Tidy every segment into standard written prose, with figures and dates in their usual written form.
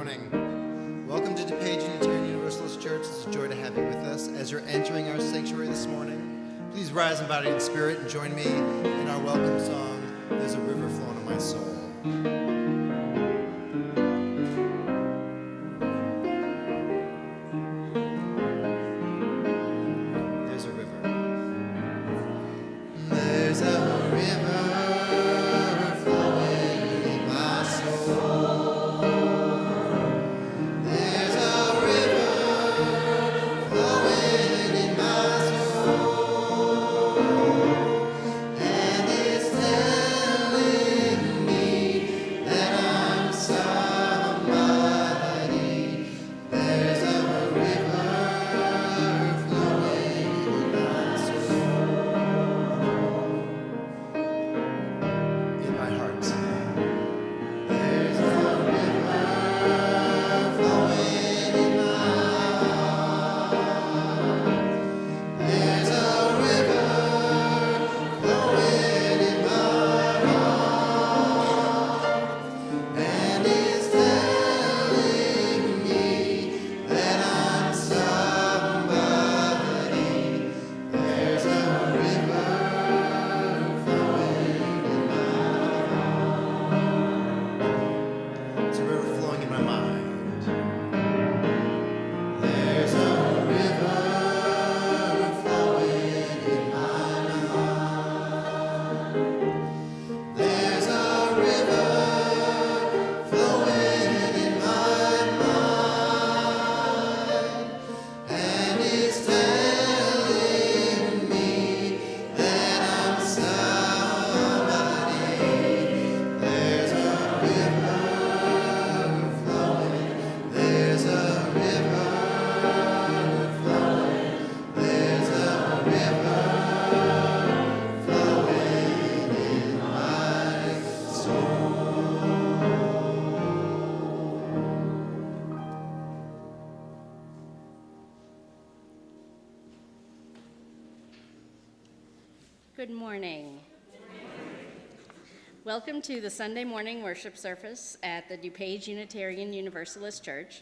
morning. Welcome to DuPage Unitarian Universalist Church. It's a joy to have you with us. As you're entering our sanctuary this morning, please rise in body and spirit and join me in our welcome song, There's a River Flowing in My Soul. Good morning. Welcome to the Sunday morning worship service at the DuPage Unitarian Universalist Church.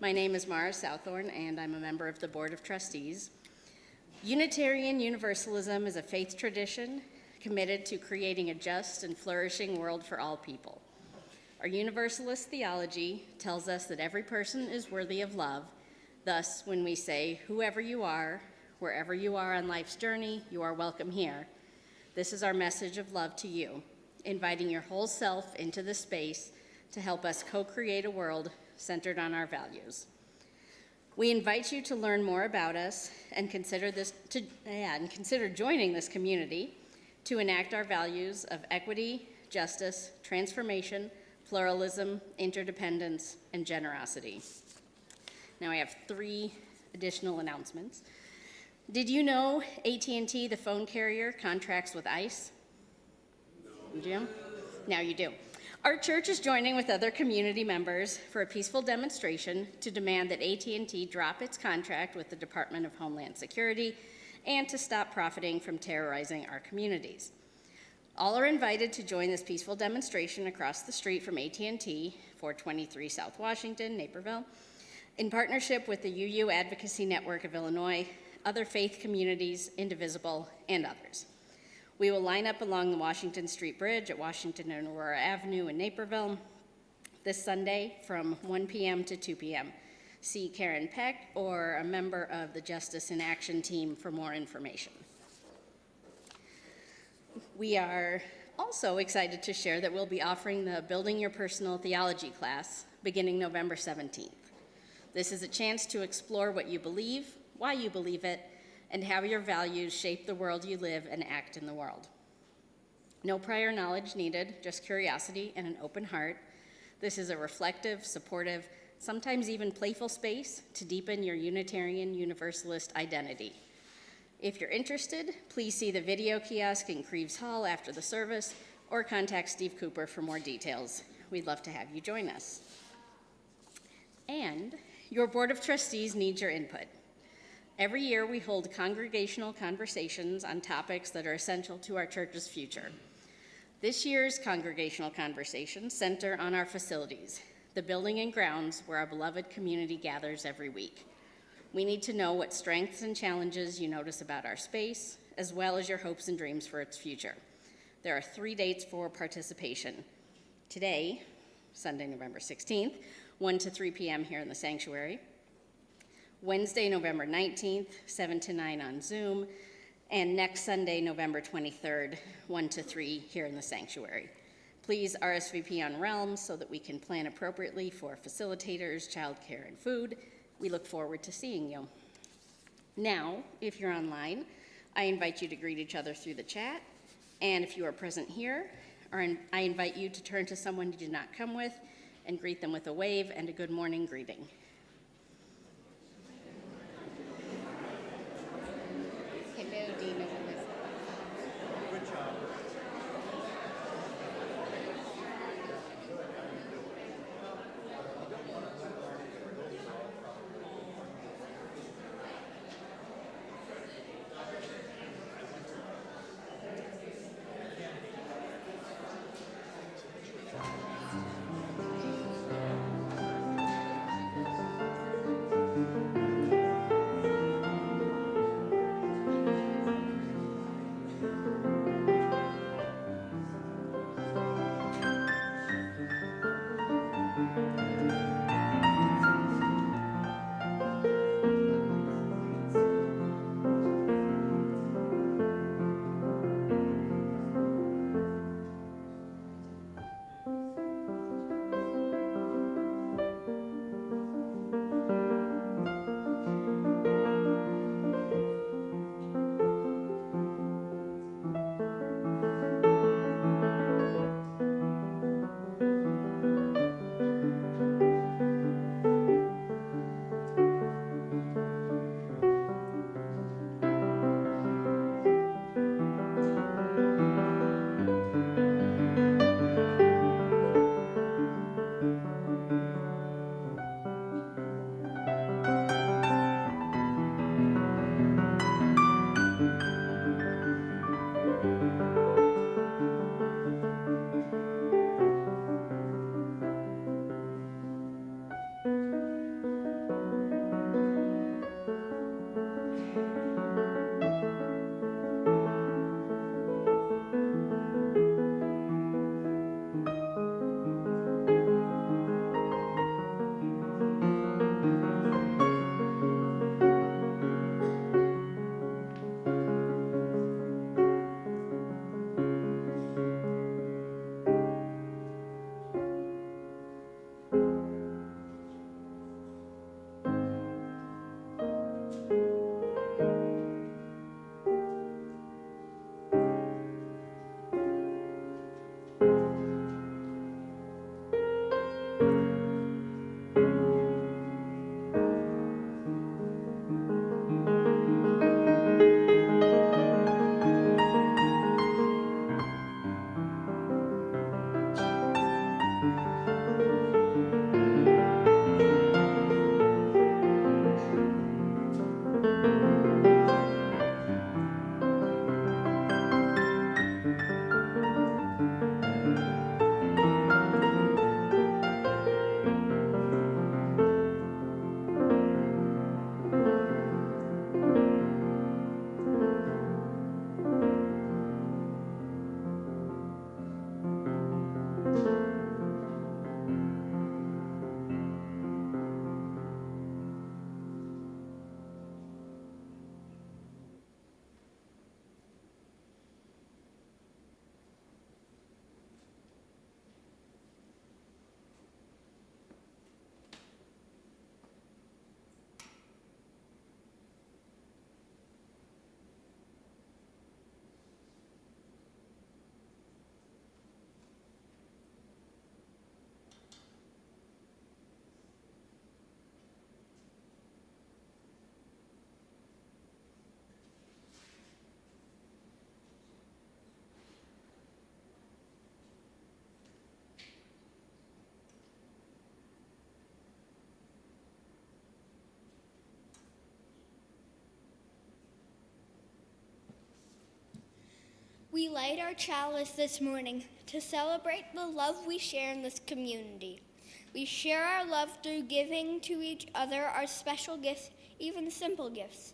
My name is Mara Southorn, and I'm a member of the Board of Trustees. Unitarian Universalism is a faith tradition committed to creating a just and flourishing world for all people. Our Universalist theology tells us that every person is worthy of love. Thus, when we say, whoever you are, wherever you are on life's journey, you are welcome here. This is our message of love to you, inviting your whole self into this space to help us co-create a world centered on our values. We invite you to learn more about us and consider joining this community to enact our values of equity, justice, transformation, pluralism, interdependence, and generosity. Now I have 3 additional announcements. Did you know AT&T, the phone carrier, contracts with ICE? No. Did you? Now you do. Our church is joining with other community members for a peaceful demonstration to demand that AT&T drop its contract with the Department of Homeland Security and to stop profiting from terrorizing our communities. All are invited to join this peaceful demonstration across the street from AT&T, 423 South Washington, Naperville, in partnership with the UU Advocacy Network of Illinois, other faith communities, Indivisible, and others. We will line up along the Washington Street Bridge at Washington and Aurora Avenue in Naperville this Sunday from 1 p.m. to 2 p.m. See Karen Peck or a member of the Justice in Action team for more information. We are also excited to share that we'll be offering the Building Your Personal Theology class beginning November 17th. This is a chance to explore what you believe, why you believe it, and how your values shape the world you live and act in the world. No prior knowledge needed, just curiosity and an open heart. This is a reflective, supportive, sometimes even playful space to deepen your Unitarian Universalist identity. If you're interested, please see the video kiosk in Creeves Hall after the service or contact Steve Cooper for more details. We'd love to have you join us. And your Board of Trustees needs your input. Every year we hold congregational conversations on topics that are essential to our church's future. This year's congregational conversations center on our facilities, the building and grounds where our beloved community gathers every week. We need to know what strengths and challenges you notice about our space, as well as your hopes and dreams for its future. There are 3 dates for participation. Today, Sunday, November 16th, 1 to 3 p.m. here in the sanctuary. Wednesday, November 19th, 7 to 9 on Zoom. And next Sunday, November 23rd, 1 to 3 here in the sanctuary. Please RSVP on Realms so that we can plan appropriately for facilitators, childcare, and food. We look forward to seeing you. Now, if you're online, I invite you to greet each other through the chat. And if you are present here, I invite you to turn to someone you did not come with and greet them with a wave and a good morning greeting. Hello, Dina Melissa. Good job. We light our chalice this morning to celebrate the love we share in this community. We share our love through giving to each other our special gifts, even simple gifts.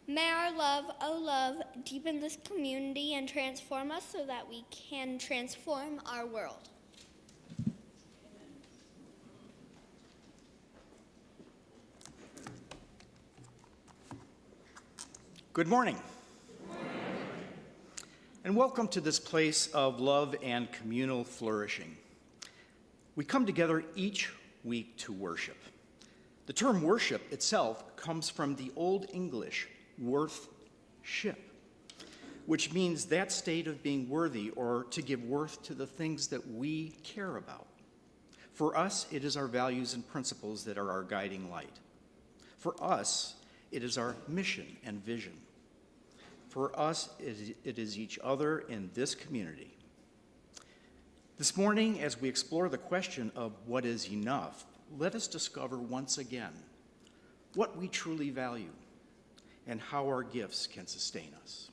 May our love, oh love, deepen this community and transform us so that we can transform our world. Good morning. And welcome to this place of love and communal flourishing. We come together each week to worship. The term worship itself comes from the Old English worth-ship, which means that state of being worthy or to give worth to the things that we care about. For us, it is our values and principles that are our guiding light. For us, it is our mission and vision. For us, it is each other in this community. This morning, as we explore the question of what is enough, let us discover once again what we truly value and how our gifts can sustain us.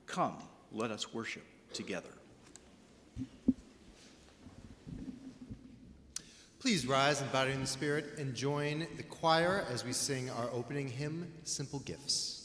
Come, let us worship together. Please rise in body and spirit and join the choir as we sing our opening hymn, Simple Gifts.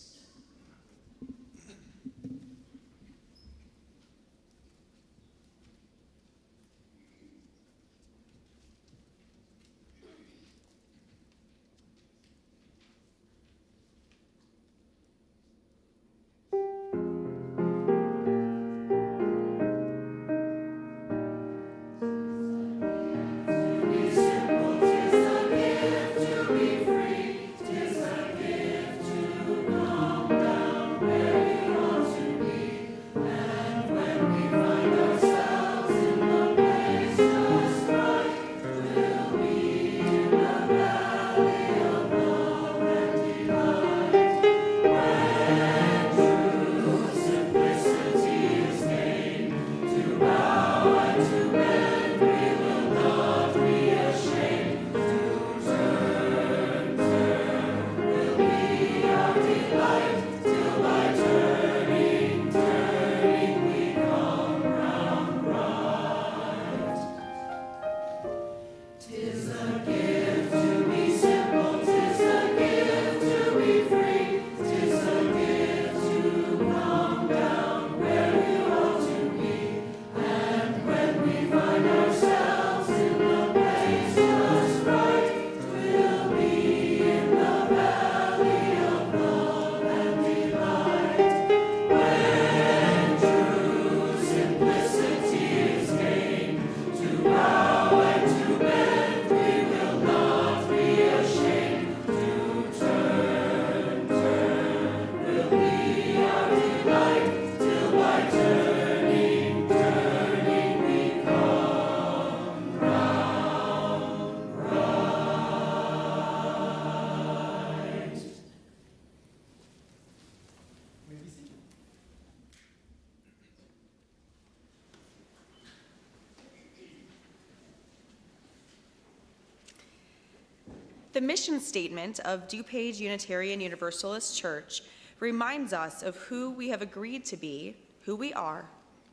The mission statement of DuPage Unitarian Universalist Church reminds us of who we have agreed to be, who we are.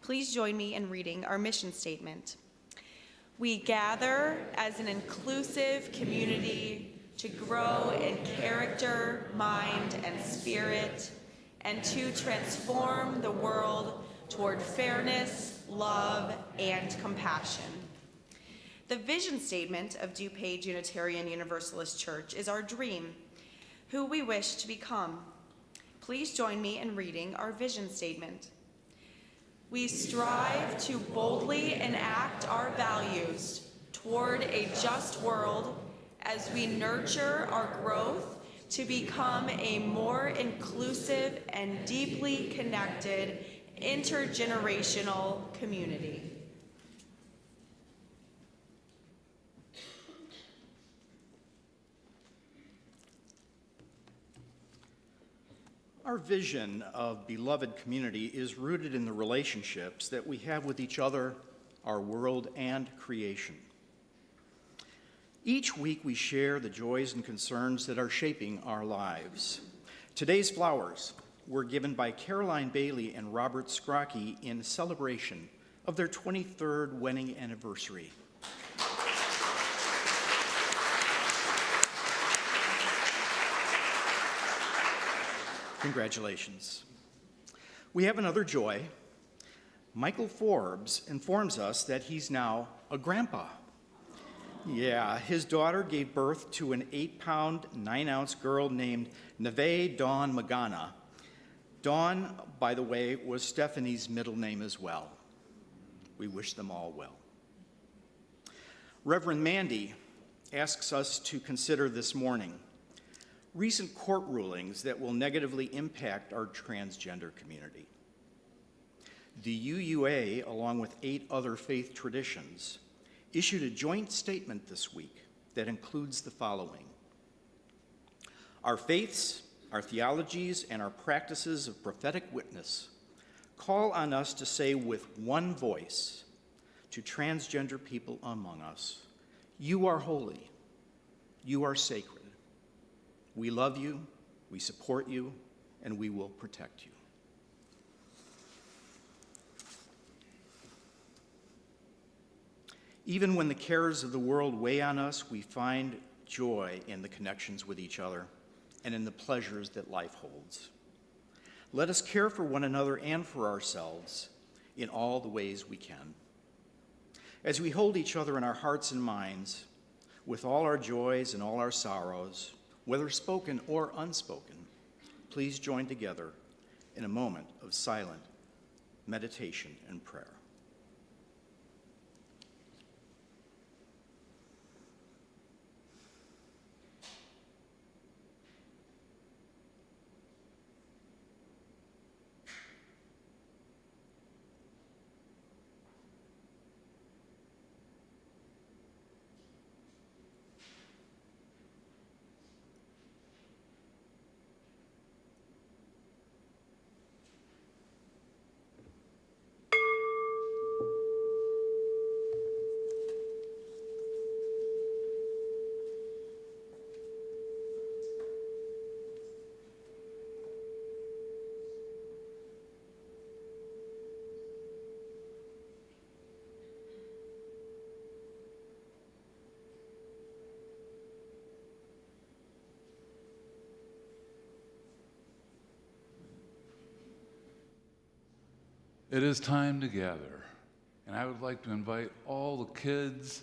Please join me in reading our mission statement. We gather as an inclusive community to grow in character, mind, and spirit, and to transform the world toward fairness, love, and compassion. The vision statement of DuPage Unitarian Universalist Church is our dream, who we wish to become. Please join me in reading our vision statement. We strive to boldly enact our values toward a just world as we nurture our growth to become a more inclusive and deeply connected intergenerational community. Our vision of beloved community is rooted in the relationships that we have with each other, our world, and creation. Each week we share the joys and concerns that are shaping our lives. Today's flowers were given by Caroline Bailey and Robert Scrocky in celebration of their 23rd wedding anniversary. Congratulations. We have another joy. Michael Forbes informs us that he's now a grandpa. Yeah, his daughter gave birth to an 8-pound, 9-ounce girl named Neve Dawn Magana. Dawn, by the way, was Stephanie's middle name as well. We wish them all well. Reverend Mandy asks us to consider this morning recent court rulings that will negatively impact our transgender community. The UUA, along with 8 other faith traditions, issued a joint statement this week that includes the following. Our faiths, our theologies, and our practices of prophetic witness call on us to say with one voice to transgender people among us, you are holy, you are sacred. We love you, we support you, and we will protect you. Even when the cares of the world weigh on us, we find joy in the connections with each other and in the pleasures that life holds. Let us care for one another and for ourselves in all the ways we can. As we hold each other in our hearts and minds, with all our joys and all our sorrows, whether spoken or unspoken, please join together in a moment of silent meditation and prayer. It is time to gather, and I would like to invite all the kids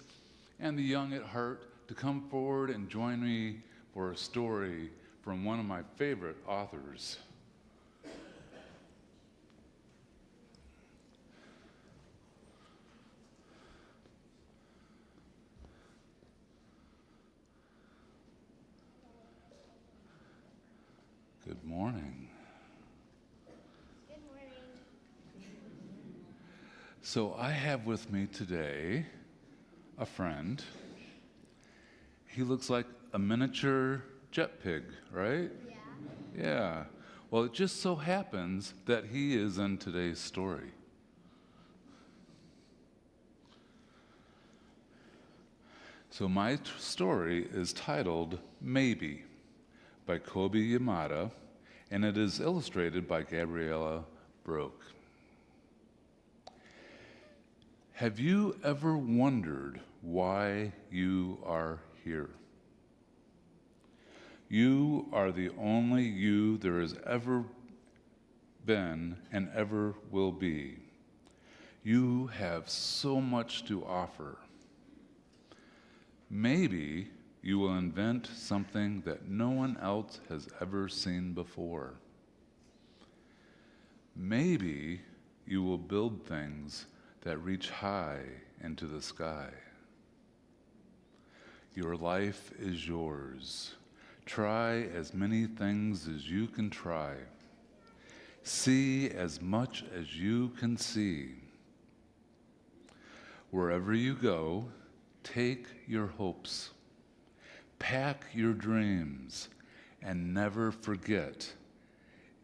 and the young at heart to come forward and join me for a story from one of my favorite authors. Good morning. So I have with me today a friend. He looks like a miniature jet pig, right? Yeah. Yeah. Well, it just so happens that he is in today's story. So my story is titled Maybe by Kobe Yamada, and it is illustrated by Gabriella Broke. Have you ever wondered why you are here? You are the only you there has ever been and ever will be. You have so much to offer. Maybe you will invent something that no one else has ever seen before. Maybe you will build things that reach high into the sky. Your life is yours. Try as many things as you can try. See as much as you can see. Wherever you go, take your hopes, pack your dreams, and never forget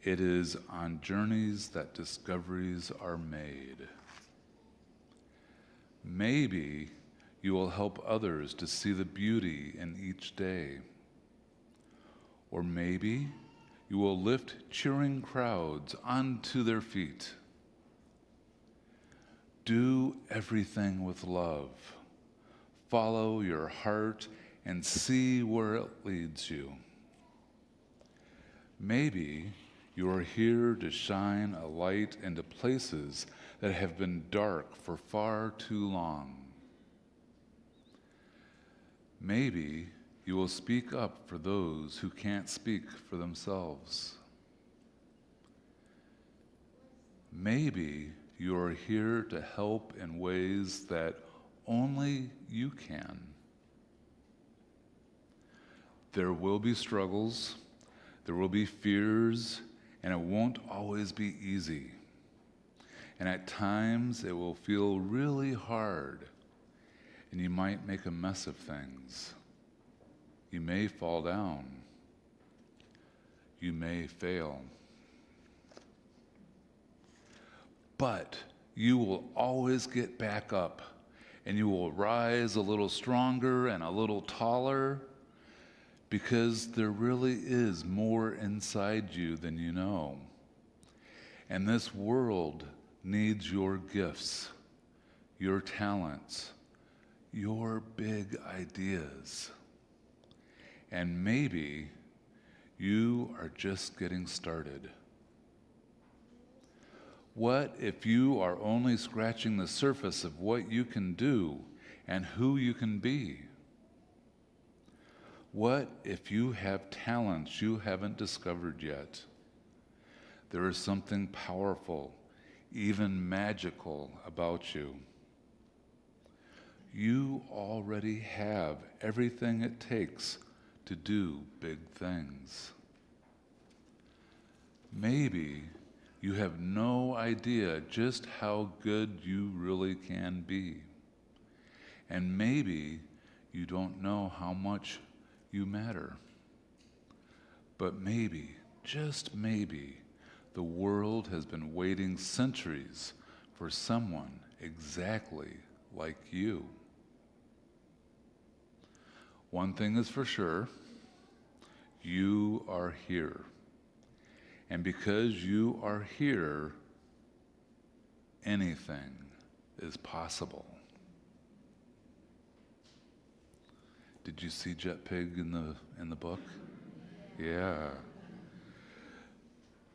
it is on journeys that discoveries are made. Maybe you will help others to see the beauty in each day. Or maybe you will lift cheering crowds onto their feet. Do everything with love. Follow your heart and see where it leads you. Maybe You are here to shine a light into places that have been dark for far too long. Maybe you will speak up for those who can't speak for themselves. Maybe you are here to help in ways that only you can. There will be struggles, there will be fears, and it won't always be easy. And at times it will feel really hard, and you might make a mess of things. You may fall down. You may fail. But you will always get back up, and you will rise a little stronger and a little taller, because there really is more inside you than you know. And this world needs your gifts, your talents, your big ideas. And maybe you are just getting started. What if you are only scratching the surface of what you can do and who you can be? What if you have talents you haven't discovered yet? There is something powerful, even magical about you. You already have everything it takes to do big things. Maybe you have no idea just how good you really can be. And maybe you don't know how much you matter. But maybe, just maybe, the world has been waiting centuries for someone exactly like you. One thing is for sure, you are here. And because you are here, anything is possible. Did you see Jet Pig in the book? Yeah.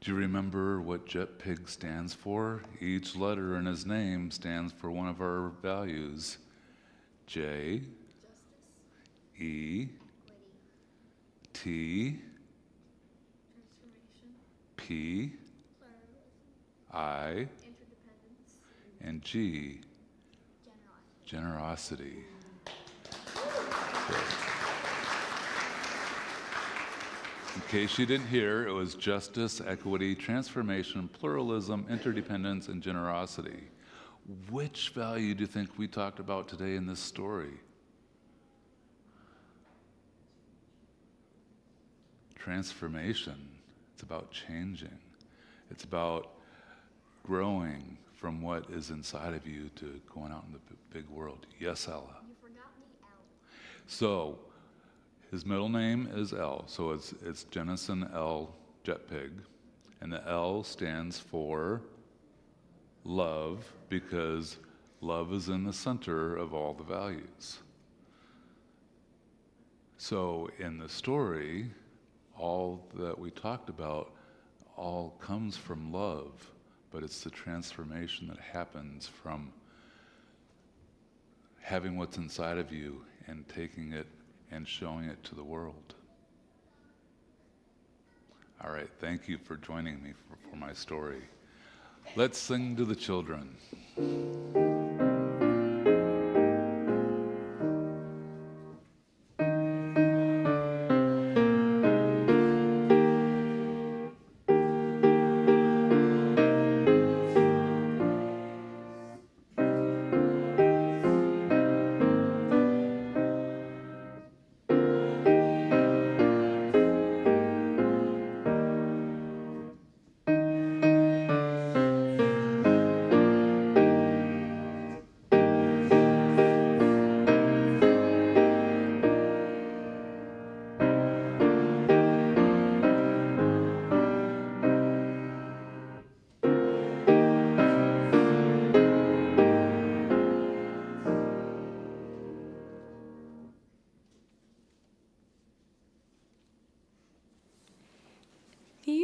Do you remember what Jet Pig stands for? Each letter in his name stands for one of our values. J, E, T, P, I, and G, generosity. In case you didn't hear, it was justice, equity, transformation, pluralism, interdependence, and generosity. Which value do you think we talked about today in this story? Transformation. It's about changing. It's about growing from what is inside of you to going out in the big world. Yes, Ella? You forgot me, L. So, his middle name is L, so it's Jennison L. Jet Pig, and the L stands for love, because love is in the center of all the values. So in the story, all that we talked about all comes from love, but it's the transformation that happens from having what's inside of you and taking it and showing it to the world. All right, thank you for joining me for my story. Let's sing to the children.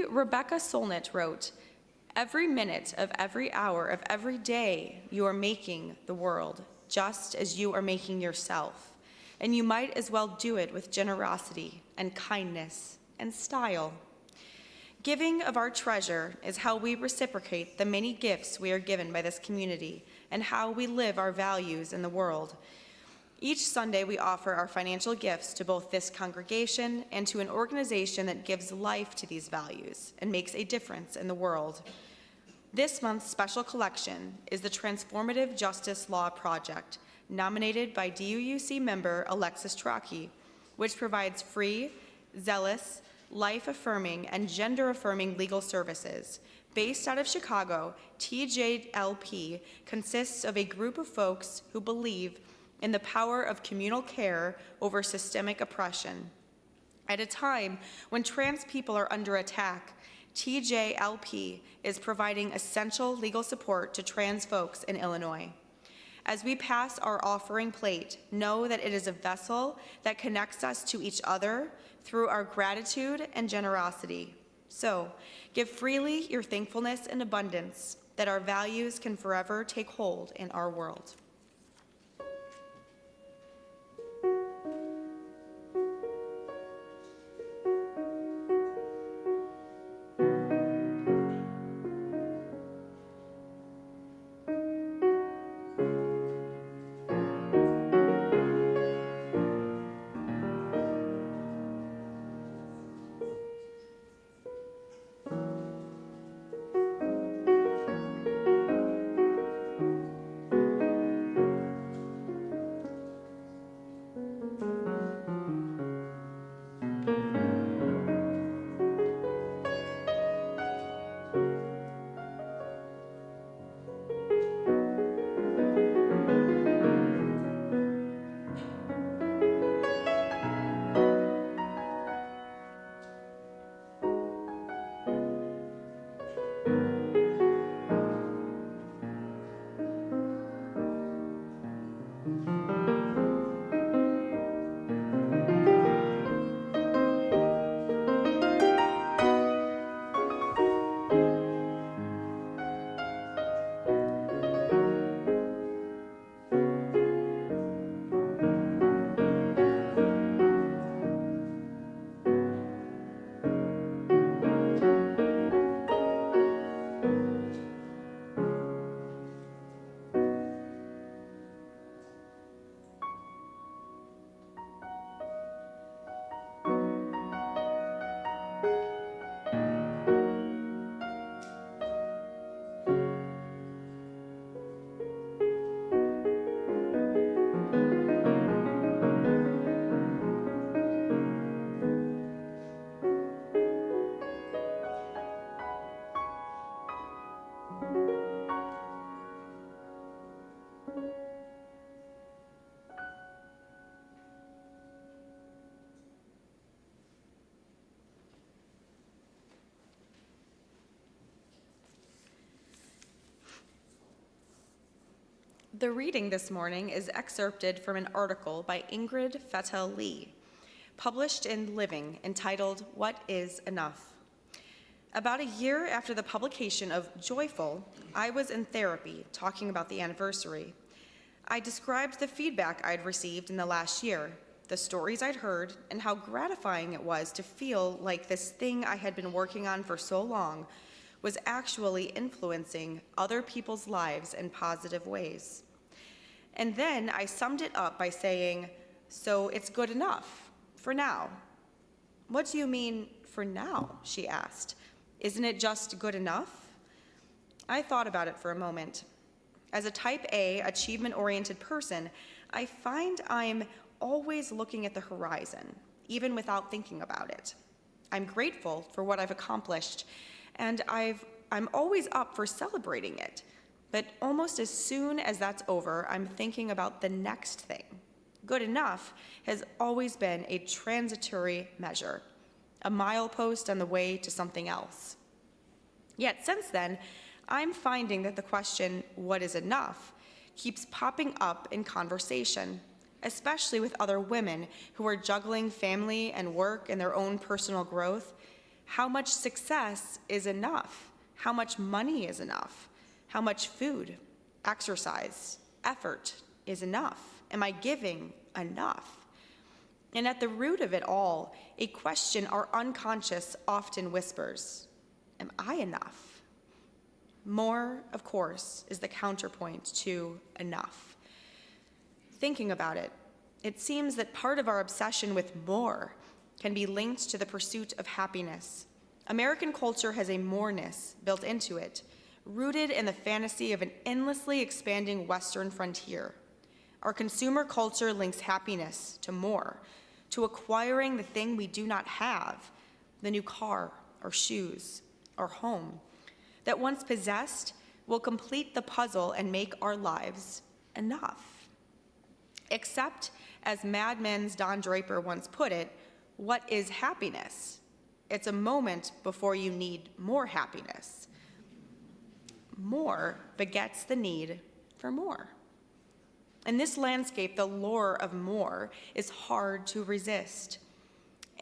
Rebecca Solnit wrote, "Every minute of every hour of every day you are making the world just as you are making yourself, and you might as well do it with generosity and kindness and style." Giving of our treasure is how we reciprocate the many gifts we are given by this community and how we live our values in the world. Each Sunday, we offer our financial gifts to both this congregation and to an organization that gives life to these values and makes a difference in the world. This month's special collection is the Transformative Justice Law Project, nominated by DUUC member Alexis Traki, which provides free, zealous, life-affirming, and gender-affirming legal services. Based out of Chicago, TJLP consists of a group of folks who believe in the power of communal care over systemic oppression. At a time when trans people are under attack, TJLP is providing essential legal support to trans folks in Illinois. As we pass our offering plate, know that it is a vessel that connects us to each other through our gratitude and generosity. So, give freely your thankfulness and abundance, that our values can forever take hold in our world. The reading this morning is excerpted from an article by Ingrid Fettel-Lee, published in Living, entitled, "What is Enough?" About a year after the publication of Joyful, I was in therapy talking about the anniversary. I described the feedback I'd received in the last year, the stories I'd heard, and how gratifying it was to feel like this thing I had been working on for so long was actually influencing other people's lives in positive ways. And then I summed it up by saying, "So it's good enough, for now." "What do you mean, for now?" she asked. "Isn't it just good enough?" I thought about it for a moment. As a type A, achievement-oriented person, I find I'm always looking at the horizon, even without thinking about it. I'm grateful for what I've accomplished, and I'm always up for celebrating it. But almost as soon as that's over, I'm thinking about the next thing. Good enough has always been a transitory measure, a milepost on the way to something else. Yet since then, I'm finding that the question, what is enough, keeps popping up in conversation, especially with other women who are juggling family and work and their own personal growth. How much success is enough? How much money is enough? How much food, exercise, effort is enough? Am I giving enough? And at the root of it all, a question our unconscious often whispers: am I enough? More, of course, is the counterpoint to enough. Thinking about it, it seems that part of our obsession with more can be linked to the pursuit of happiness. American culture has a moreness built into it, rooted in the fantasy of an endlessly expanding Western frontier. Our consumer culture links happiness to more, to acquiring the thing we do not have, the new car or shoes or home, that once possessed will complete the puzzle and make our lives enough. Except, as Mad Men's Don Draper once put it, what is happiness? It's a moment before you need more happiness. More begets the need for more. In this landscape, the lure of more is hard to resist.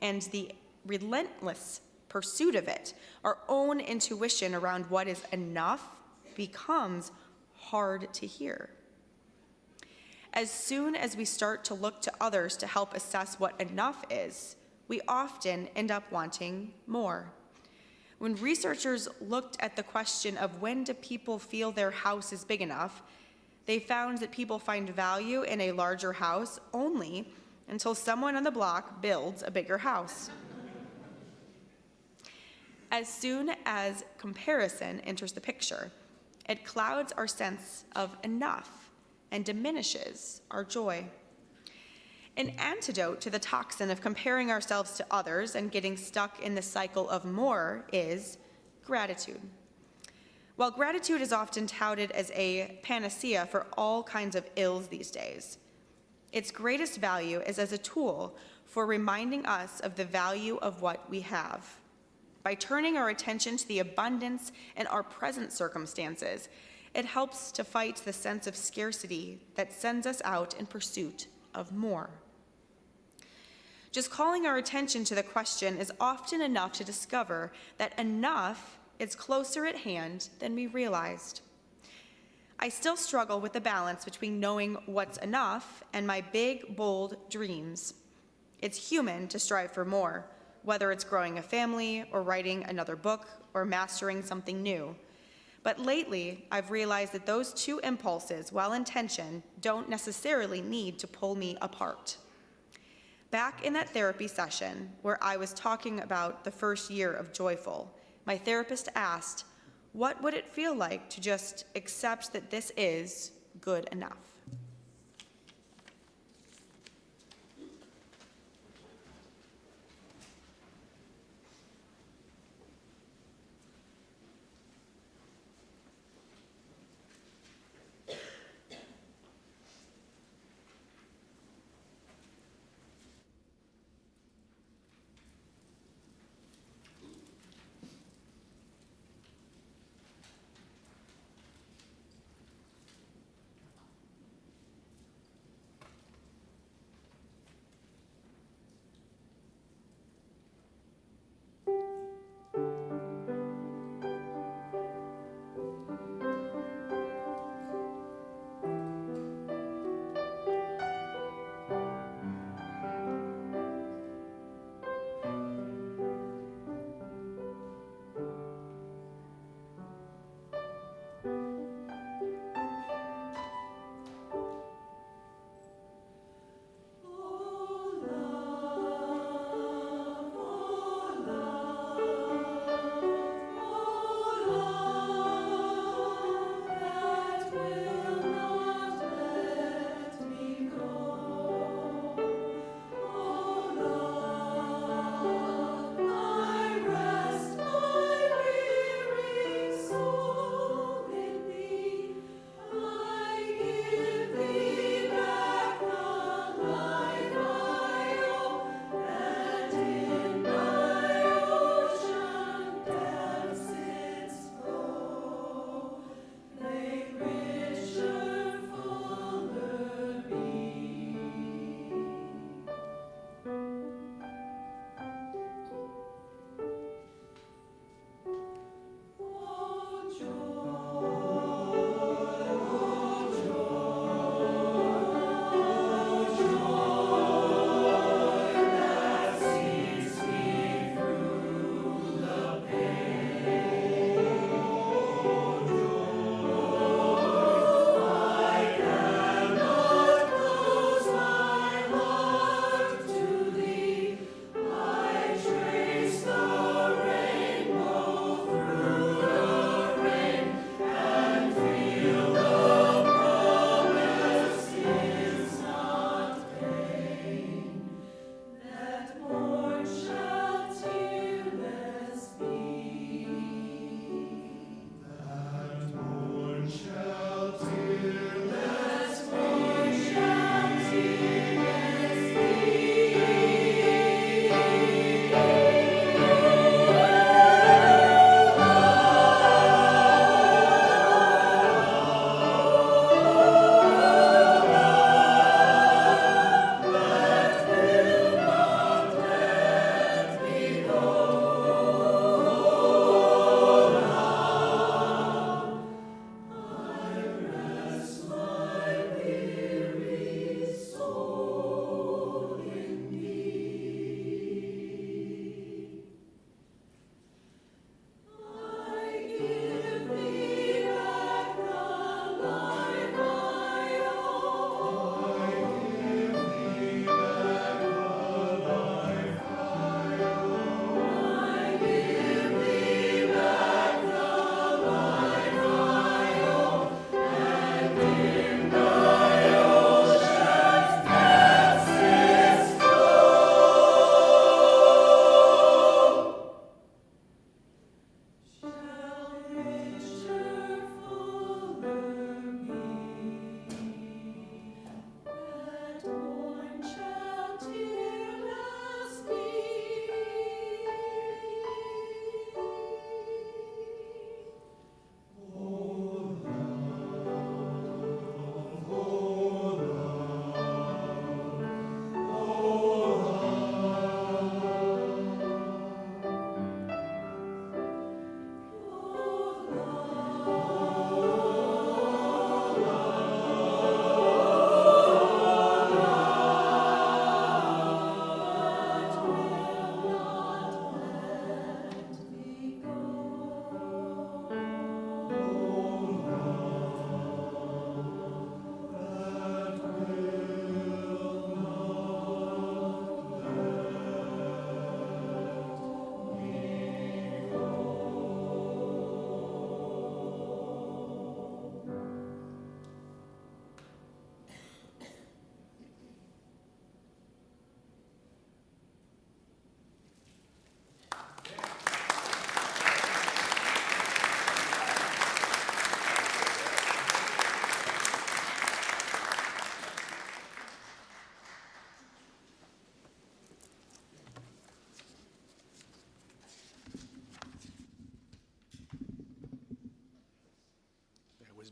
And the relentless pursuit of it, our own intuition around what is enough, becomes hard to hear. As soon as we start to look to others to help assess what enough is, we often end up wanting more. When researchers looked at the question of when do people feel their house is big enough, they found that people find value in a larger house only until someone on the block builds a bigger house. As soon as comparison enters the picture, it clouds our sense of enough and diminishes our joy. An antidote to the toxin of comparing ourselves to others and getting stuck in the cycle of more is gratitude. While gratitude is often touted as a panacea for all kinds of ills these days, its greatest value is as a tool for reminding us of the value of what we have. By turning our attention to the abundance in our present circumstances, it helps to fight the sense of scarcity that sends us out in pursuit of more. Just calling our attention to the question is often enough to discover that enough is closer at hand than we realized. I still struggle with the balance between knowing what's enough and my big, bold dreams. It's human to strive for more, whether it's growing a family or writing another book or mastering something new. But lately, I've realized that those two impulses, while intentioned, don't necessarily need to pull me apart. Back in that therapy session where I was talking about the first year of Joyful, my therapist asked, what would it feel like to just accept that this is good enough?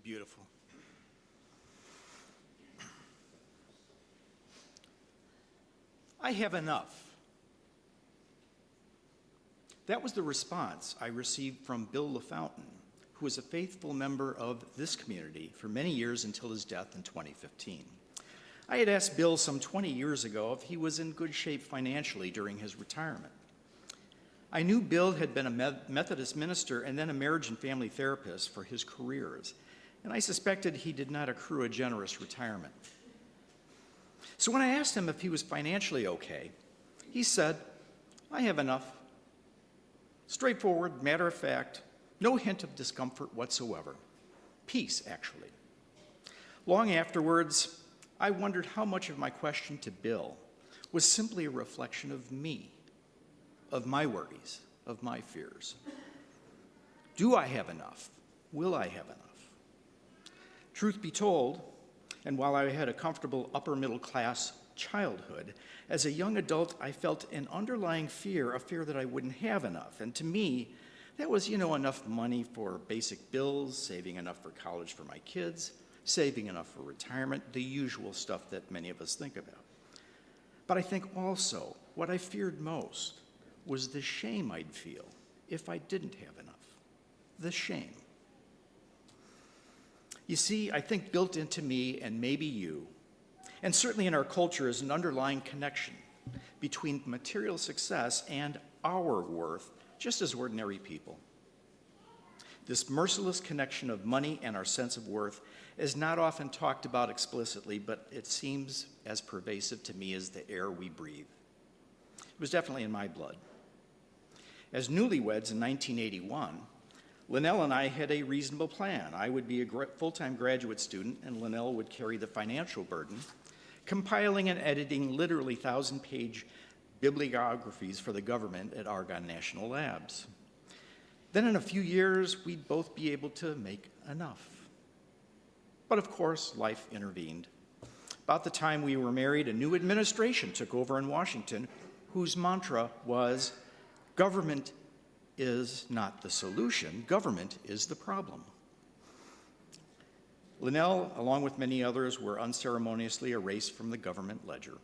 beautiful. I have enough. That was the response I received from Bill LaFountain, who was a faithful member of this community for many years until his death in 2015. I had asked Bill some 20 years ago if he was in good shape financially during his retirement. I knew Bill had been a Methodist minister and then a marriage and family therapist for his careers, and I suspected he did not accrue a generous retirement. So when I asked him if he was financially okay, he said, "I have enough." Straightforward, matter of fact, no hint of discomfort whatsoever. Peace, actually. Long afterwards, I wondered how much of my question to Bill was simply a reflection of me, of my worries, of my fears. Do I have enough? Will I have enough? Truth be told, and while I had a comfortable upper middle class childhood, as a young adult I felt an underlying fear, a fear that I wouldn't have enough. And to me, that was, enough money for basic bills, saving enough for college for my kids, saving enough for retirement, the usual stuff that many of us think about. But I think also what I feared most was the shame I'd feel if I didn't have enough. The shame. You see, I think built into me and maybe you, and certainly in our culture, is an underlying connection between material success and our worth, just as ordinary people. This merciless connection of money and our sense of worth is not often talked about explicitly, but it seems as pervasive to me as the air we breathe. It was definitely in my blood. As newlyweds in 1981, Linnell and I had a reasonable plan. I would be a full-time graduate student, and Linnell would carry the financial burden, compiling and editing literally 1,000-page bibliographies for the government at Argonne National Labs. Then in a few years, we'd both be able to make enough. But of course, life intervened. About the time we were married, a new administration took over in Washington, whose mantra was, "Government is not the solution, government is the problem." Linnell, along with many others, were unceremoniously erased from the government ledger,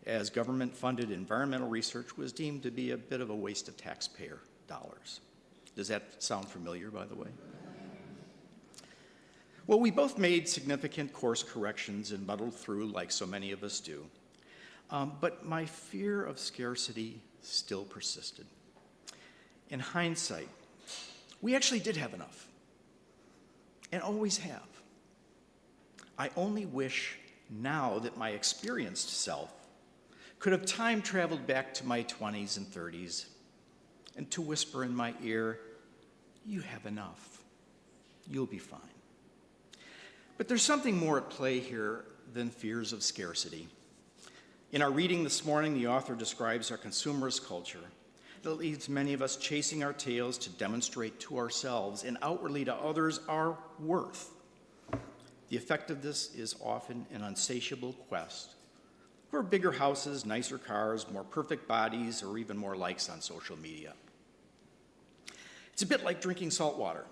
as government-funded environmental research was deemed to be a bit of a waste of taxpayer dollars. Does that sound familiar, by the way? Well, we both made significant course corrections and muddled through like so many of us do. But my fear of scarcity still persisted. In hindsight, we actually did have enough, and always have. I only wish now that my experienced self could have time traveled back to my 20s and 30s and to whisper in my ear, "You have enough. You'll be fine." But there's something more at play here than fears of scarcity. In our reading this morning, the author describes our consumerist culture that leaves many of us chasing our tails to demonstrate to ourselves and outwardly to others our worth. The effect of this is often an insatiable quest for bigger houses, nicer cars, more perfect bodies, or even more likes on social media. It's a bit like drinking salt water.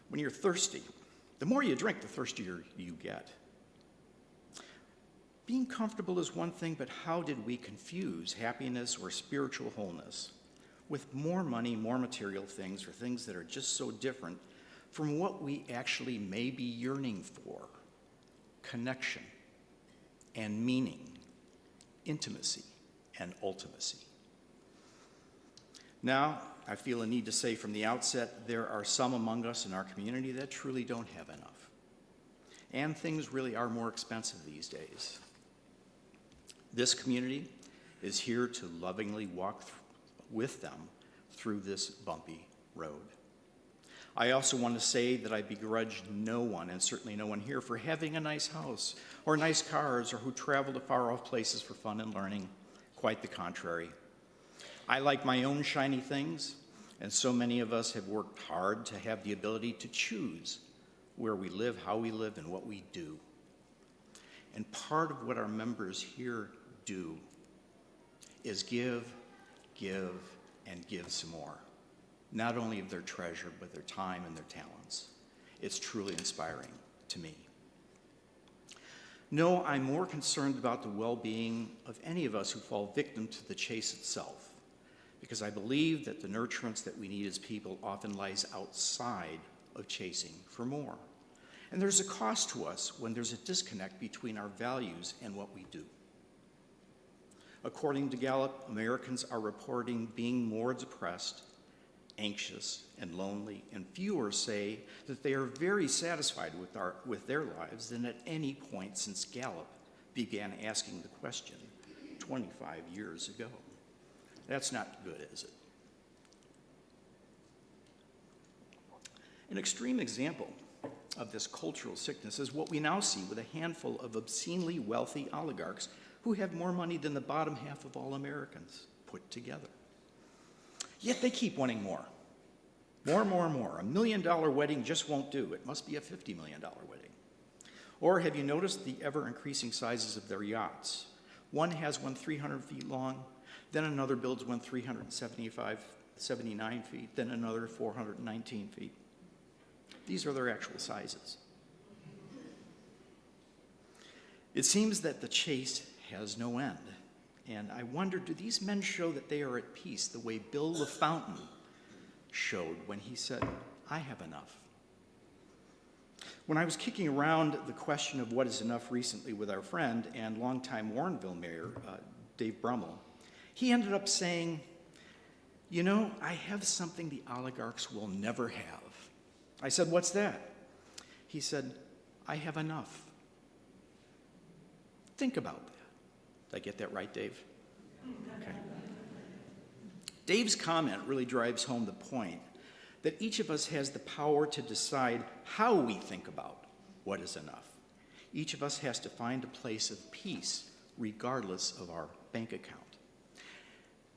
When you're thirsty, the more you drink, the thirstier you get. Being comfortable is one thing, but how did we confuse happiness or spiritual wholeness with more money, more material things, or things that are just so different from what we actually may be yearning for? Connection and meaning, intimacy and ultimacy. Now, I feel a need to say from the outset, there are some among us in our community that truly don't have enough. And things really are more expensive these days. This community is here to lovingly walk with them through this bumpy road. I also want to say that I begrudge no one, and certainly no one here, for having a nice house or nice cars or who travel to far-off places for fun and learning. Quite the contrary. I like my own shiny things, and so many of us have worked hard to have the ability to choose where we live, how we live, and what we do. And part of what our members here do is give, and give some more. Not only of their treasure, but their time and their talents. It's truly inspiring to me. No, I'm more concerned about the well-being of any of us who fall victim to the chase itself, because I believe that the nurturance that we need as people often lies outside of chasing for more. And there's a cost to us when there's a disconnect between our values and what we do. According to Gallup, Americans are reporting being more depressed, anxious, and lonely, and fewer say that they are very satisfied with their lives than at any point since Gallup began asking the question 25 years ago. That's not good, is it? An extreme example of this cultural sickness is what we now see with a handful of obscenely wealthy oligarchs who have more money than the bottom half of all Americans put together. Yet they keep wanting more. More. $1 million wedding just won't do. It must be a $50 million wedding. Or have you noticed the ever-increasing sizes of their yachts? One has one 300 feet long, then another builds one 79 feet, then another 419 feet. These are their actual sizes. It seems that the chase has no end. And I wonder, do these men show that they are at peace the way Bill LaFountain showed when he said, "I have enough"? When I was kicking around the question of what is enough recently with our friend and longtime Warrenville mayor, Dave Brummel, he ended up saying, "You know, I have something the oligarchs will never have." I said, "What's that?" He said, "I have enough." Think about that. Did I get that right, Dave? Okay. Dave's comment really drives home the point that each of us has the power to decide how we think about what is enough. Each of us has to find a place of peace regardless of our bank account.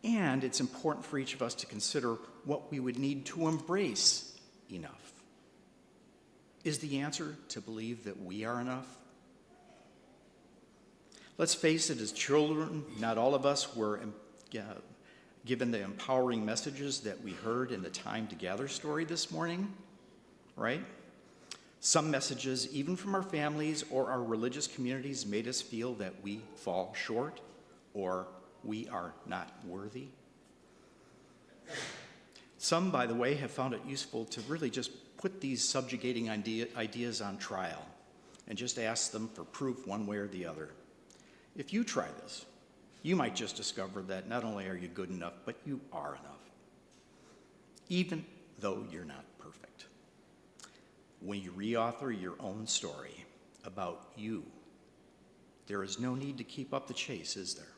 And it's important for each of us to consider what we would need to embrace enough. Is the answer to believe that we are enough? Let's face it, as children, not all of us were given the empowering messages that we heard in the Time Together story this morning, right? Some messages, even from our families or our religious communities, made us feel that we fall short or we are not worthy. Some, by the way, have found it useful to really just put these subjugating ideas on trial and just ask them for proof one way or the other. If you try this, you might just discover that not only are you good enough, but you are enough, even though you're not perfect. When you reauthor your own story about you, there is no need to keep up the chase, is there?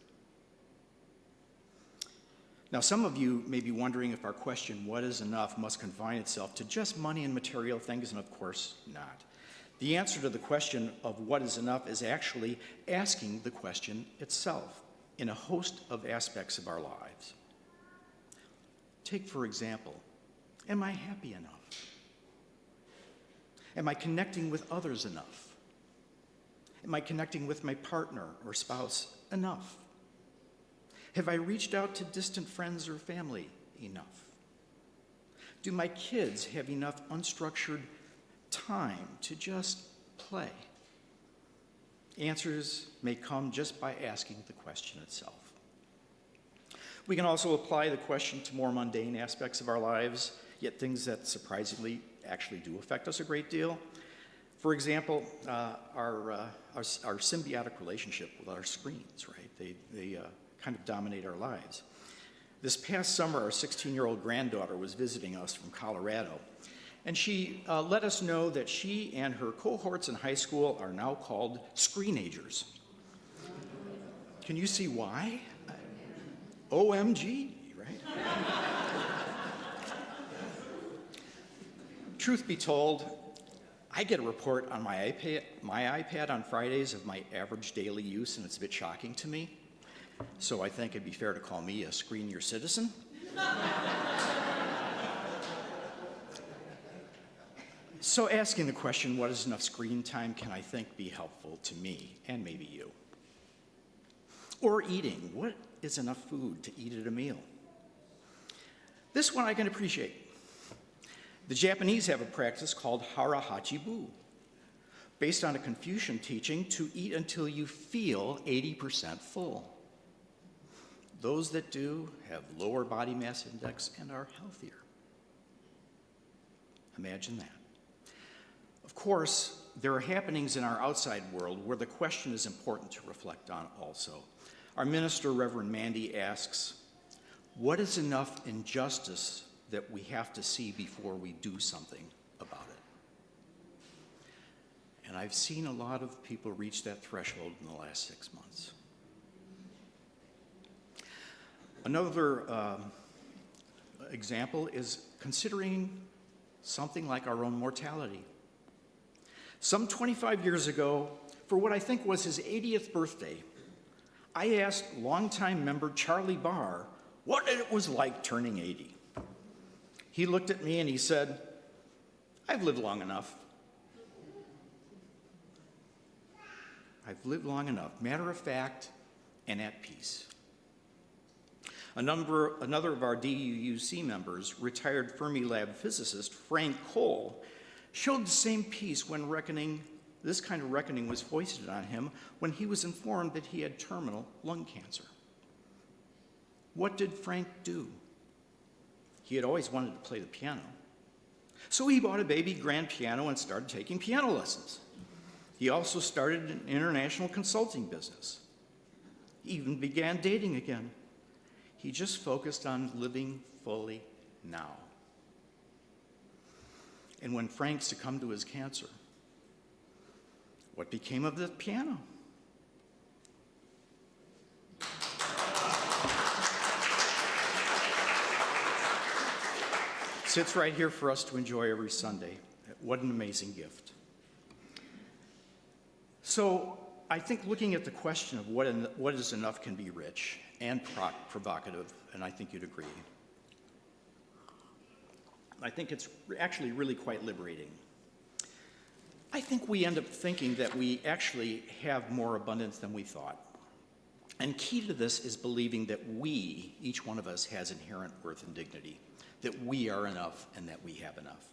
Now, some of you may be wondering if our question, what is enough, must confine itself to just money and material things, and of course not. The answer to the question of what is enough is actually asking the question itself in a host of aspects of our lives. Take, for example, am I happy enough? Am I connecting with others enough? Am I connecting with my partner or spouse enough? Have I reached out to distant friends or family enough? Do my kids have enough unstructured time to just play? Answers may come just by asking the question itself. We can also apply the question to more mundane aspects of our lives, yet things that surprisingly actually do affect us a great deal. For example, our symbiotic relationship with our screens, right? They kind of dominate our lives. This past summer, our 16-year-old granddaughter was visiting us from Colorado, and she let us know that she and her cohorts in high school are now called screenagers. Can you see why? OMG, right? Truth be told, I get a report on my iPad on Fridays of my average daily use, and it's a bit shocking to me. So I think it'd be fair to call me a screen your citizen. So asking the question, what is enough screen time, can I think be helpful to me and maybe you? Or eating, what is enough food to eat at a meal? This one I can appreciate. The Japanese have a practice called hara hachibu, based on a Confucian teaching to eat until you feel 80% full. Those that do have lower body mass index and are healthier. Imagine that. Of course, there are happenings in our outside world where the question is important to reflect on also. Our minister, Reverend Mandy, asks, what is enough injustice that we have to see before we do something about it? And I've seen a lot of people reach that threshold in the last 6 months. Another example is considering something like our own mortality. Some 25 years ago, for what I think was his 80th birthday, I asked longtime member Charlie Barr what it was like turning 80. He looked at me and he said, I've lived long enough. I've lived long enough, matter of fact, and at peace. Another of our DUUC members, retired Fermilab physicist Frank Cole, showed the same peace when this kind of reckoning was foisted on him when he was informed that he had terminal lung cancer. What did Frank do? He had always wanted to play the piano. So he bought a baby grand piano and started taking piano lessons. He also started an international consulting business. He even began dating again. He just focused on living fully now. And when Frank succumbed to his cancer, what became of the piano? Sits right here for us to enjoy every Sunday. What an amazing gift. So I think looking at the question of what is enough can be rich and provocative, and I think you'd agree. I think it's actually really quite liberating. I think we end up thinking that we actually have more abundance than we thought. And key to this is believing that we, each one of us, has inherent worth and dignity, that we are enough and that we have enough.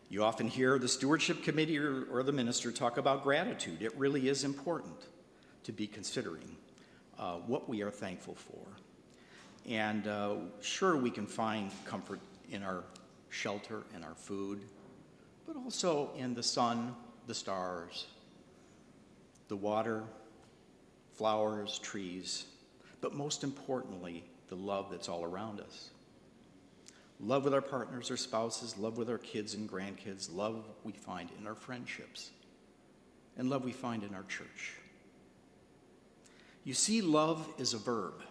You often hear the stewardship committee or the minister talk about gratitude. It really is important to be considering what we are thankful for. And sure, we can find comfort in our shelter and our food, but also in the sun, the stars, the water, flowers, trees, but most importantly, the love that's all around us. Love with our partners or spouses, love with our kids and grandkids, love we find in our friendships, and love we find in our church. You see, love is a verb.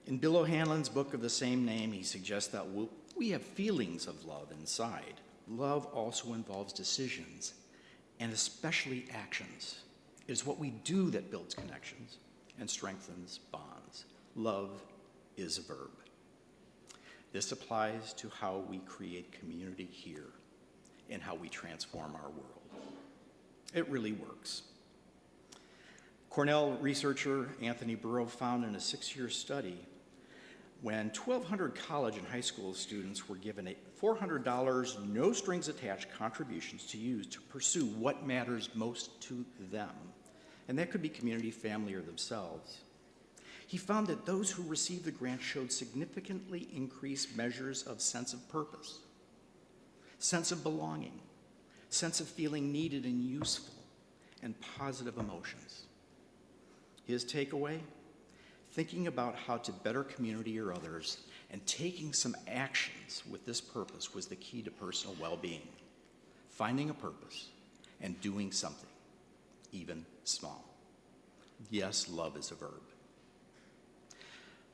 In Bill O'Hanlon's book of the same name, he suggests that we have feelings of love inside. Love also involves decisions, and especially actions. It is what we do that builds connections and strengthens bonds. Love is a verb. This applies to how we create community here and how we transform our world. It really works. Cornell researcher Anthony Burrow found in a 6-year study when 1,200 college and high school students were given $400 no strings attached contributions to use to pursue what matters most to them. And that could be community, family, or themselves. He found that those who received the grant showed significantly increased measures of sense of purpose, sense of belonging, sense of feeling needed and useful, and positive emotions. His takeaway? Thinking about how to better community or others and taking some actions with this purpose was the key to personal well-being. Finding a purpose and doing something, even small. Yes, love is a verb.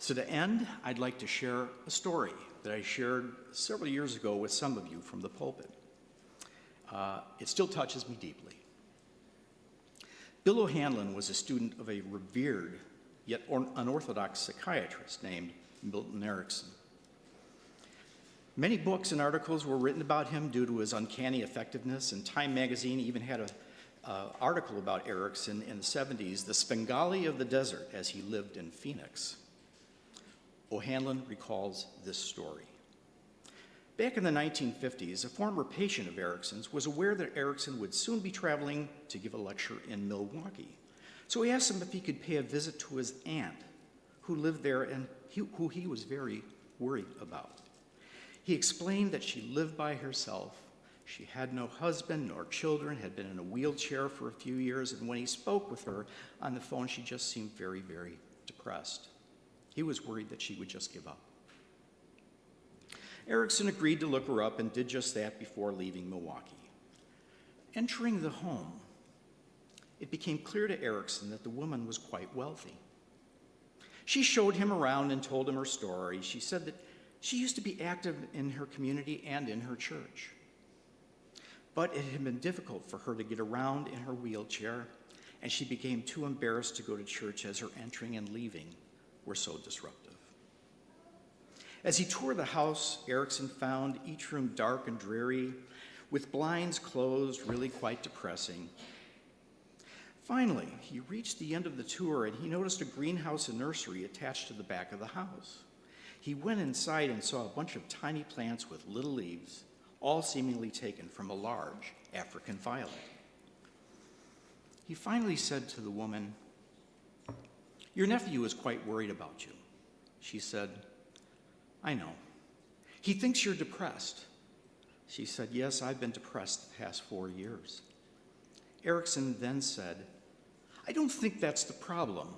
So to end, I'd like to share a story that I shared several years ago with some of you from the pulpit. It still touches me deeply. Bill O'Hanlon was a student of a revered yet unorthodox psychiatrist named Milton Erickson. Many books and articles were written about him due to his uncanny effectiveness, and Time magazine even had an article about Erickson in the 70s, the Svengali of the desert, as he lived in Phoenix. O'Hanlon recalls this story. Back in the 1950s, a former patient of Erickson's was aware that Erickson would soon be traveling to give a lecture in Milwaukee. So he asked him if he could pay a visit to his aunt, who lived there and who he was very worried about. He explained that she lived by herself. She had no husband nor children, had been in a wheelchair for a few years, and when he spoke with her on the phone, she just seemed very, very depressed. He was worried that she would just give up. Erickson agreed to look her up and did just that before leaving Milwaukee. Entering the home, it became clear to Erickson that the woman was quite wealthy. She showed him around and told him her story. She said that she used to be active in her community and in her church. But it had been difficult for her to get around in her wheelchair, and she became too embarrassed to go to church as her entering and leaving were so disruptive. As he toured the house, Erickson found each room dark and dreary, with blinds closed, really quite depressing. Finally, he reached the end of the tour and he noticed a greenhouse and nursery attached to the back of the house. He went inside and saw a bunch of tiny plants with little leaves, all seemingly taken from a large African violet. He finally said to the woman, "Your nephew is quite worried about you." She said, "I know. He thinks you're depressed." She said, "Yes, I've been depressed the past 4 years." Erickson then said, "I don't think that's the problem."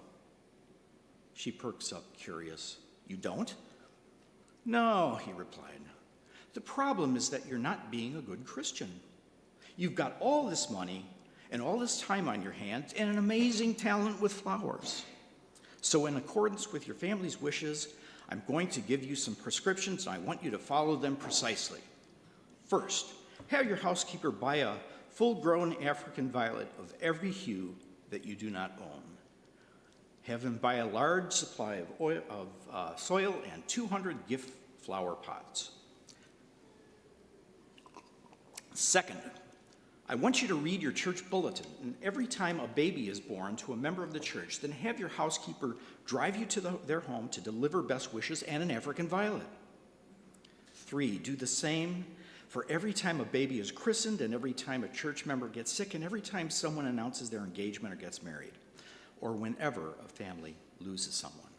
She perks up, curious. "You don't?" "No," he replied. "The problem is that you're not being a good Christian. You've got all this money and all this time on your hands and an amazing talent with flowers. So in accordance with your family's wishes, I'm going to give you some prescriptions, and I want you to follow them precisely. First, have your housekeeper buy a full-grown African violet of every hue that you do not own. Have him buy a large supply of soil and 200 gift flower pots. Second, I want you to read your church bulletin, and every time a baby is born to a member of the church, then have your housekeeper drive you to their home to deliver best wishes and an African violet. 3, do the same for every time a baby is christened and every time a church member gets sick and every time someone announces their engagement or gets married, or whenever a family loses someone.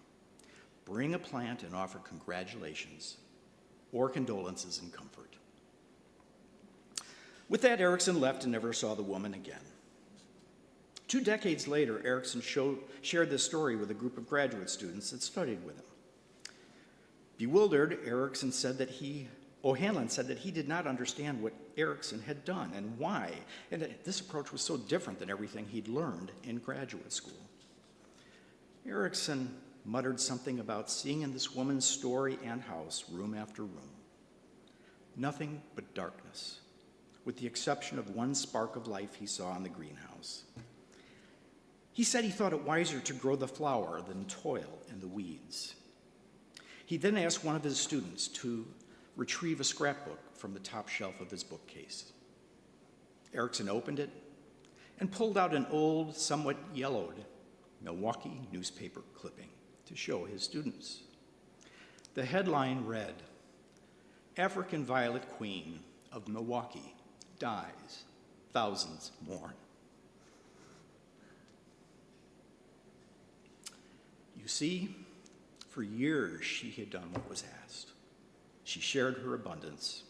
Bring a plant and offer congratulations or condolences and comfort." With that, Erickson left and never saw the woman again. 2 decades later, Erickson shared this story with a group of graduate students that studied with him. Bewildered, O'Hanlon said that he did not understand what Erickson had done and why, and that this approach was so different than everything he'd learned in graduate school. Erickson muttered something about seeing in this woman's story and house, room after room, nothing but darkness, with the exception of one spark of life he saw in the greenhouse. He said he thought it wiser to grow the flower than toil in the weeds. He then asked one of his students to retrieve a scrapbook from the top shelf of his bookcase. Erickson opened it and pulled out an old, somewhat yellowed Milwaukee newspaper clipping to show his students. The headline read, "African Violet Queen of Milwaukee dies, thousands mourn." You see, for years she had done what was asked. She shared her abundance.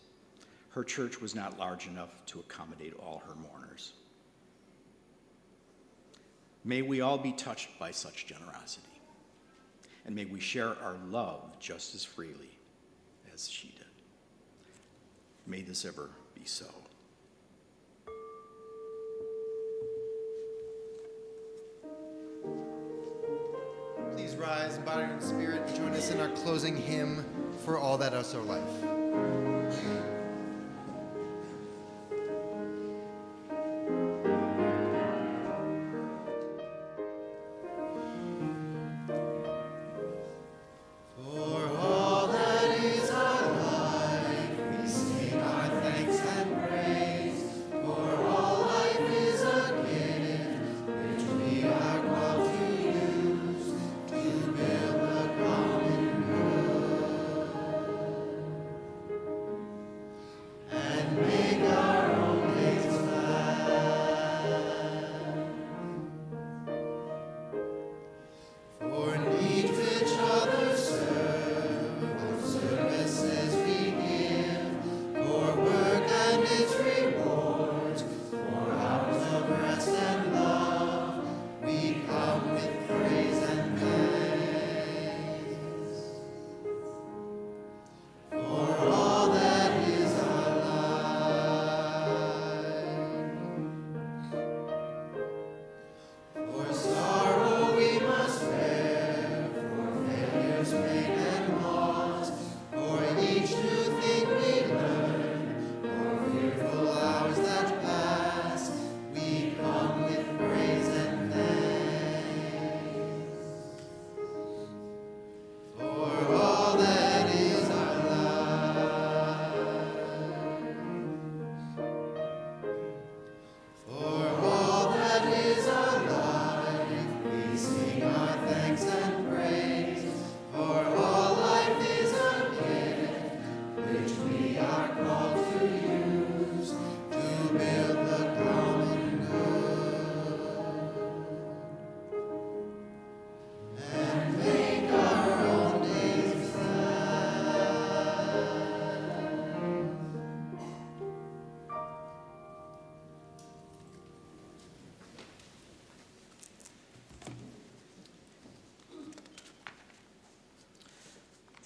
Her church was not large enough to accommodate all her mourners. May we all be touched by such generosity, and may we share our love just as freely as she did. May this ever be so. Please rise in body and spirit and join us in our closing hymn, "For All That Is Our Life."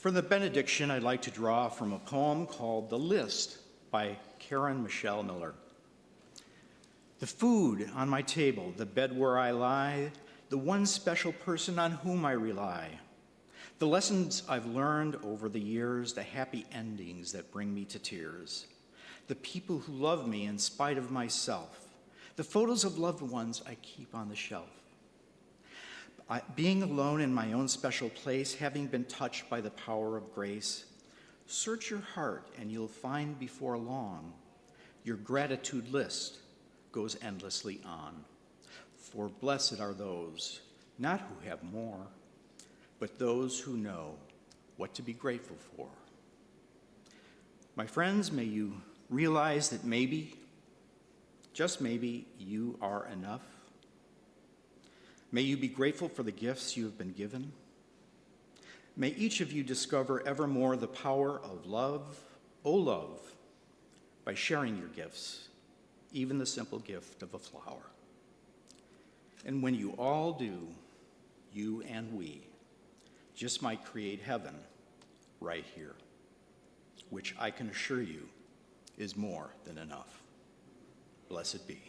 For the benediction, I'd like to draw from a poem called The List by Karen Michelle Miller. The food on my table, the bed where I lie, the one special person on whom I rely, the lessons I've learned over the years, the happy endings that bring me to tears, the people who love me in spite of myself, the photos of loved ones I keep on the shelf. Being alone in my own special place, having been touched by the power of grace, search your heart and you'll find before long your gratitude list goes endlessly on. For blessed are those, not who have more, but those who know what to be grateful for. My friends, may you realize that maybe, just maybe, you are enough. May you be grateful for the gifts you have been given. May each of you discover ever more the power of love, oh love, by sharing your gifts, even the simple gift of a flower. And when you all do, you and we just might create heaven right here, which I can assure you is more than enough. Blessed be.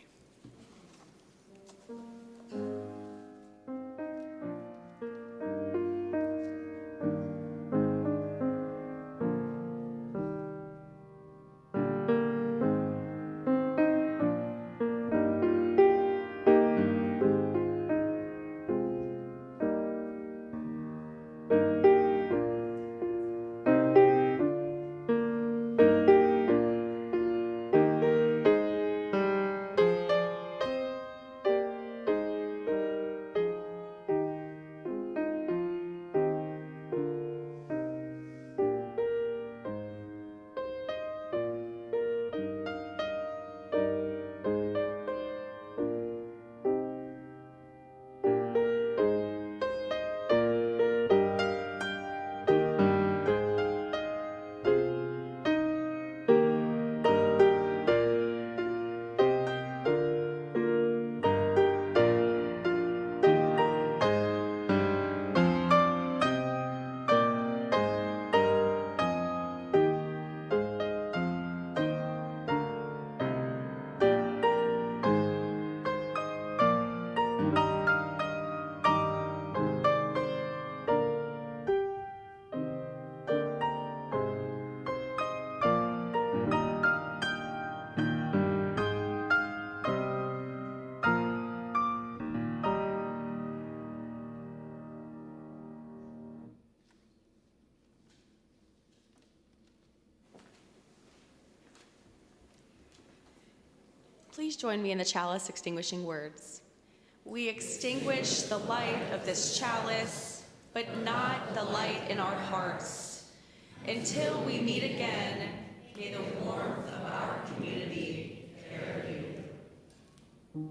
Please join me in the chalice extinguishing words. We extinguish the light of this chalice, but not the light in our hearts. Until we meet again, may the warmth of our community carry you.